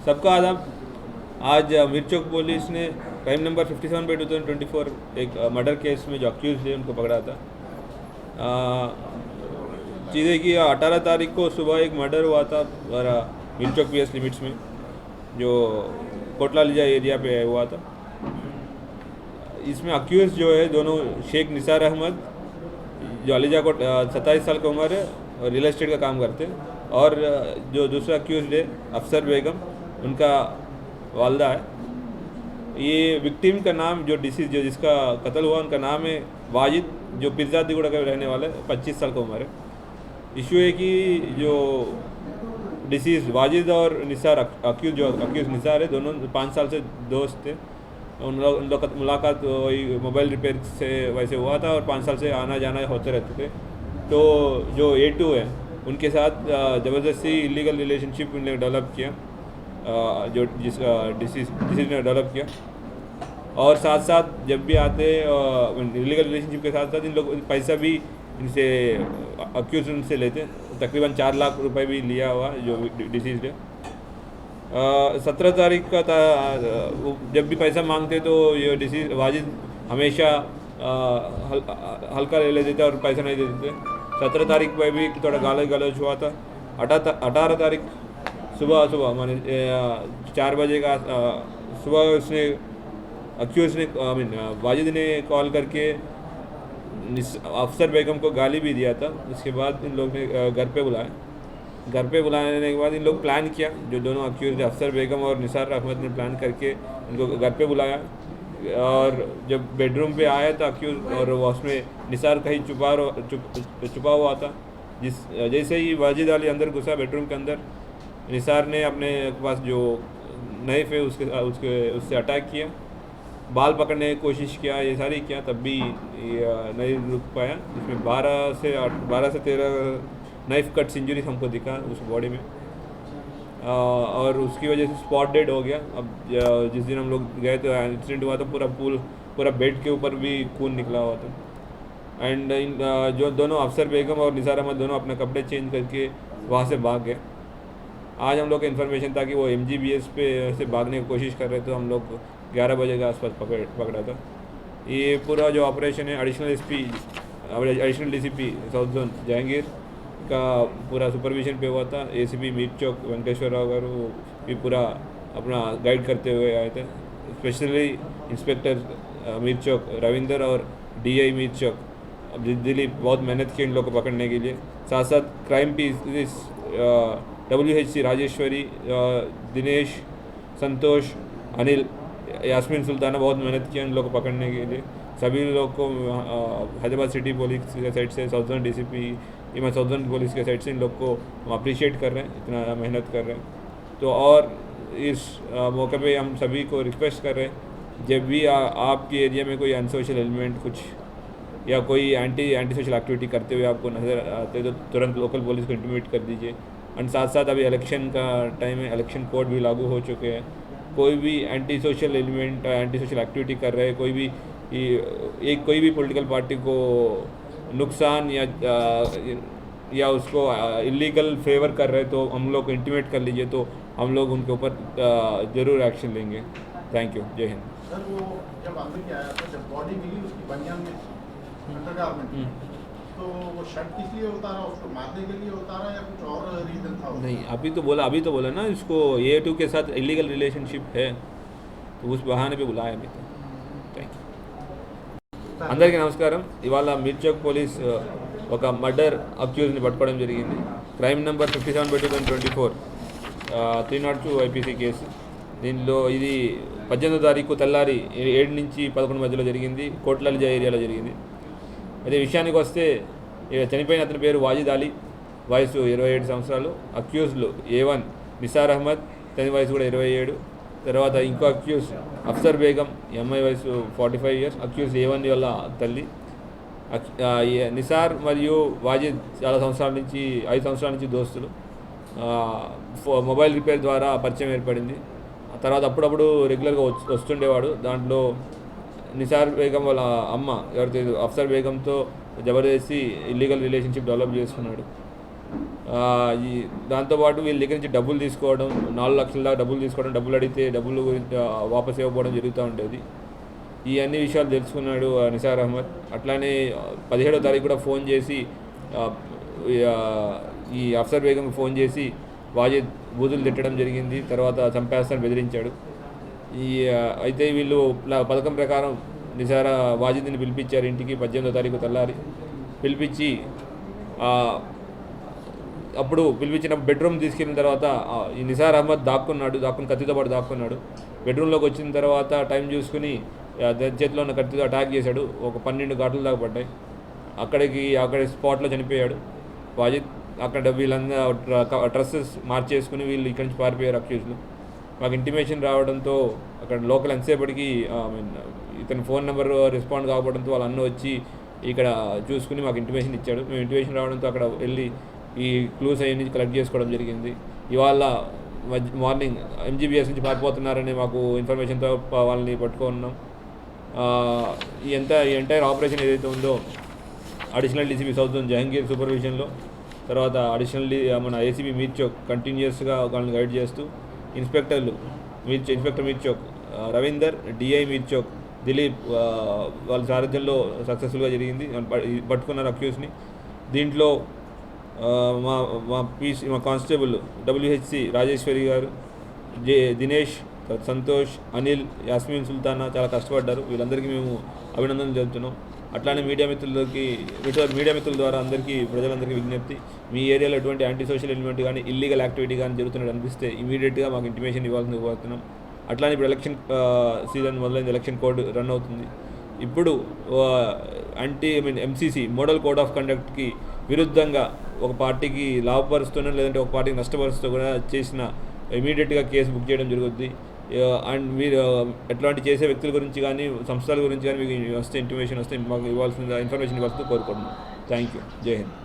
सबका आदाब। आज मिर्चोक पुलिस ने क्राइम नंबर 57/2024 एक मर्डर केस में जो अक्यूज थे उनको पकड़ा था। चीज़ें कि 18 तारीख को सुबह एक मर्डर हुआ था मिर्चोक पीएस लिमिट्स में, जो कोटला लिजा एरिया पे हुआ था। इसमें अक्यूज जो है दोनों शेख निसार अहमद, जो अलीजा को 27 साल की उम्र है और रियल एस्टेट का काम करते हैं, और जो दूसरा अक्यूज है अफसर बेगम, उनका वालदा है। ये विक्टिम का नाम जो डिसीज जो जिसका कत्ल हुआ उनका नाम है वाजिद, जो पिरजादीगुड़ा का रहने वाला है, 25 साल की उम्र है। इशू है कि जो डिसीज वाजिद और निसार अक्यूज निसार है, दोनों 5 साल से दोस्त थे। उन लोग का मुलाकात वही मोबाइल रिपेयर से वैसे हुआ था और 5 साल से आना जाना होते रहते थे। तो जो A2 है उनके साथ ज़बरदस्ती इलीगल रिलेशनशिप उन्होंने डेवलप किया, जो डिसीज ने डेवलप किया। और साथ साथ जब भी आते इलीगल रिलेशनशिप के साथ साथ इन लोग पैसा भी इनसे अक्यूज उनसे लेते, तकरीबन 4 लाख रुपए भी लिया हुआ जो डिसीज है। 17 तारीख का था, जब भी पैसा मांगते तो ये डिसीज वाजिद हमेशा हल्का ले लेते थे और पैसा नहीं देते थे। 17 तारीख पर भी थोड़ा गाली गलौज हुआ था। 18 तारीख सुबह माने 4 बजे का सुबह उसने अक्यूज ने वाजिद ने कॉल करके अफसर बेगम को गाली भी दिया था। उसके बाद इन लोग ने घर पे बुलाया। घर पे बुलाने के बाद इन लोग प्लान किया, जो दोनों अक्यूज थे अफसर बेगम और निसार अहमद ने प्लान करके इनको घर पे बुलाया। और जब बेडरूम पे आया था अक्यूज, और उसमें निसार कहीं छुपा हुआ था। जैसे ही वाजिद अली अंदर घुसा बेडरूम के अंदर, निसार ने अपने पास जो नाइफ है उससे अटैक किया, बाल पकड़ने की कोशिश किया, ये सारी किया, तब भी नहीं रुक पाया। इसमें 12 से 13 नाइफ कट्स इंजरीज हमको दिखा उस बॉडी में, और उसकी वजह से स्पॉट डेड हो गया। अब जिस दिन हम लोग गए तो इंसिडेंट हुआ था, पूरा बेड के ऊपर भी खून निकला हुआ था। एंड जो दोनों अफसर बेगम और निसार अहमद दोनों अपने कपड़े चेंज करके वहाँ से भाग गए। आज हम लोग को इन्फॉर्मेशन था कि वो MGBS पे से भागने की कोशिश कर रहे थे। हम लोग 11 बजे के आसपास पकड़ा था। ये पूरा जो ऑपरेशन है additional DCP south zone Jahangir का पूरा सुपरविजन पे हुआ था। ACP मिर्चोक वेंकटेश्वर राव गारू भी पूरा अपना गाइड करते हुए आए थे। स्पेशली इंस्पेक्टर मिर्चोक रविंदर और DI मिर्चोक दिलीप बहुत मेहनत की इन लोग को पकड़ने के लिए। साथ साथ क्राइम पीस WHC राजेश्वरी, दिनेश, संतोष, अनिल, यास्मीन सुल्ताना बहुत मेहनत किया इन लोग को पकड़ने के लिए। सभी लोग को हैदराबाद सिटी पुलिस के साइड से, south zone DCP south zone police के साइड से इन लोग को हम अप्रिशिएट कर रहे हैं, इतना मेहनत कर रहे हैं। तो और इस मौके पे हम सभी को रिक्वेस्ट कर रहे हैं, जब भी आपके एरिया में कोई अनसोशल एलिमेंट कुछ या कोई एंटी सोशल एक्टिविटी करते हुए आपको नज़र आते तो तुरंत लोकल पुलिस को इंटीमेट कर दीजिए। एंड साथ साथ अभी इलेक्शन का टाइम है, इलेक्शन कोड भी लागू हो चुके हैं। कोई भी anti social element anti social activity कर रहे हैं, कोई भी पॉलिटिकल पार्टी को नुकसान या उसको इलीगल फेवर कर रहे हैं तो हम लोग को इंटीमेट कर लीजिए, तो हम लोग उनके ऊपर ज़रूर एक्शन लेंगे। Thank you. जय हिंद। सर, वो जब आंदोलन किया आया था, जब बॉडी मिली उसकी बनियान में अंडरगारमेंट, तो वो शर्ट किस लिए उतारा? उसको मारने के लिए उतारा या कुछ और रीजन था? नहीं, अभी तो बोला ना, इसको A2 के साथ इलीगल रिलेशनशिप है, तो उस बहाने पे बुलाया अभी तो। Thank you. అందరికీ నమస్కారం। ఇవాళ మిర్చోక్ పోలీస్ ఒక మర్డర్ అక్యూజ్ని పట్టుకోవడం జరిగింది। Crime number 57/2024 302 IPC case. దీనిలో ఇది 18వ తారీఖు తెల్లారి 7 నుంచి 11 మధ్యలో జరిగింది, కోట్లలిజా ఏరియాలో జరిగింది। అదే విషయానికి వస్తే, చనిపోయిన అతని పేరు వాజిద్ అలీ, వయసు 27 సంవత్సరాలు। అక్యూజ్లు A1 నిసార్ అహ్మద్, తన వయసు కూడా 27। తర్వాత ఇంకో అక్యూజ్ అఫ్సర్ బేగం, అమ్మాయి వయసు 45 years, అక్యూజ్ A1 వల్ల తల్లి। నిసార్ మరియు వాజిద్ చాలా సంవత్సరాల నుంచి 5 సంవత్సరాల నుంచి దోస్తులు। మొబైల్ రిపేర్ ద్వారా పరిచయం ఏర్పడింది। తర్వాత అప్పుడప్పుడు రెగ్యులర్గా వస్తుండేవాడు। దాంట్లో నిసార్ బేగం వాళ్ళ అమ్మ ఎవరైతే అఫ్సర్ బేగంతో జబర్దస్తి ఇల్లీగల్ రిలేషన్షిప్ డెవలప్ చేసుకున్నాడు। ఈ దాంతోపాటు వీళ్ళ దగ్గర నుంచి డబ్బులు తీసుకోవడం, 4 లక్షల దాకా డబ్బులు తీసుకోవడం, డబ్బులు అడిగితే డబ్బులు గురించి వాపస్ ఇవ్వకపోవడం జరుగుతూ ఉండేది. ఈ అన్ని విషయాలు తెలుసుకున్నాడు నిసార్ అహ్మద్. అట్లానే 17వ తారీఖు కూడా ఫోన్ చేసి ఈ అఫ్సర్ బేగం ఫోన్ చేసి వాజిద్ బూతులు తిట్టడం జరిగింది. తర్వాత చంపేస్తాను బెదిరించాడు. అయితే వీళ్ళు పథకం ప్రకారం వాజిద్ని పిలిపించారు ఇంటికి 18వ తారీఖు తెల్లారి. పిలిపించి అప్పుడు పిలిపించిన బెడ్రూమ్ తీసుకెళ్ళిన తర్వాత ఈ నిసార్ అహ్మద్ దాక్కుని కత్తితో పాటు దాక్కున్నాడు. బెడ్రూమ్లోకి వచ్చిన తర్వాత టైం చూసుకుని చేతిలో ఉన్న కత్తితో అటాక్ చేశాడు. ఒక 12 ఘాట్లు దాకా పడ్డాయి. అక్కడ స్పాట్లో చనిపోయాడు వాజిద్. అక్కడ వీళ్ళందరూ డ్రెస్సెస్ మార్చేసుకుని వీళ్ళు ఇక్కడి నుంచి పారిపోయారు అక్యూజ్లు. మాకు ఇంటిమేషన్ రావడంతో అక్కడ లోకల్ ఎంతసేపటికి ఇతని ఫోన్ నెంబర్ రెస్పాండ్ కాకపోవడంతో వాళ్ళ అన్న వచ్చి ఇక్కడ చూసుకుని మాకు ఇంటిమేషన్ ఇచ్చాడు. మేము ఇంటిమేషన్ రావడంతో అక్కడ వెళ్ళి ఈ క్లూస్ అయ్యి నుంచి కలెక్ట్ చేసుకోవడం జరిగింది. ఇవాళ మార్నింగ్ MGBS నుంచి పారిపోతున్నారని మాకు ఇన్ఫర్మేషన్తో వాళ్ళని పట్టుకున్నాం. ఈ ఎంటైర్ ఆపరేషన్ ఏదైతే ఉందో additional DCP south zone Jahangir సూపర్విజన్లో, తర్వాత అడిషనల్ మన ACP మీర్ చౌక్ కంటిన్యూస్గా వాళ్ళని గైడ్ చేస్తూ, ఇన్స్పెక్టర్ మీర్ చౌక్, రవీందర్, DI మీర్ చౌక్, దిలీప్ వాళ్ళ సారథ్యంలో సక్సెస్ఫుల్గా జరిగింది. పట్టుకున్నారు అక్యూస్ని. దీంట్లో మా కానిస్టేబుల్ WHC రాజేశ్వరి గారు, దినేష్, సంతోష్, అనిల్, యాస్మిన్ సుల్తానా చాలా కష్టపడ్డారు. వీళ్ళందరికీ మేము అభినందనలు చెబుతున్నాం. అట్లానే మీడియా మిత్రుల ద్వారా ప్రజలందరికీ విజ్ఞప్తి, మీ ఏరియాలో ఎటువంటి యాంటీ సోషల్ ఎలిమెంట్ కానీ ఇల్లీగల్ యాక్టివిటీ కానీ జరుగుతున్నట్టు అనిపిస్తే ఇమీడియట్గా మాకు ఇంటిమేషన్ ఇవ్వాల్సింది కోరుతున్నాం. అట్లానే ఇప్పుడు ఎలక్షన్ సీజన్ మొదలైంది, ఎలక్షన్ కోడ్ రన్ అవుతుంది. ఇప్పుడు MCC మోడల్ కోడ్ ఆఫ్ కండక్ట్కి విరుద్ధంగా ఒక పార్టీకి లాభపరుస్తూనే లేదంటే ఒక పార్టీకి నష్టపరుస్తూ కూడా చేసిన ఇమీడియట్గా కేసు బుక్ చేయడం జరుగుద్ది. అండ్ మీరు ఎట్లాంటి చేసే వ్యక్తుల గురించి కానీ సంస్థల గురించి కానీ మీకు వస్తే ఇంటిమేషన్ వస్తే మాకు ఇన్ఫర్మేషన్ ఇవ్వాల్సిందిగా కోరుకుంటున్నాం. Thank you. జై హింద్.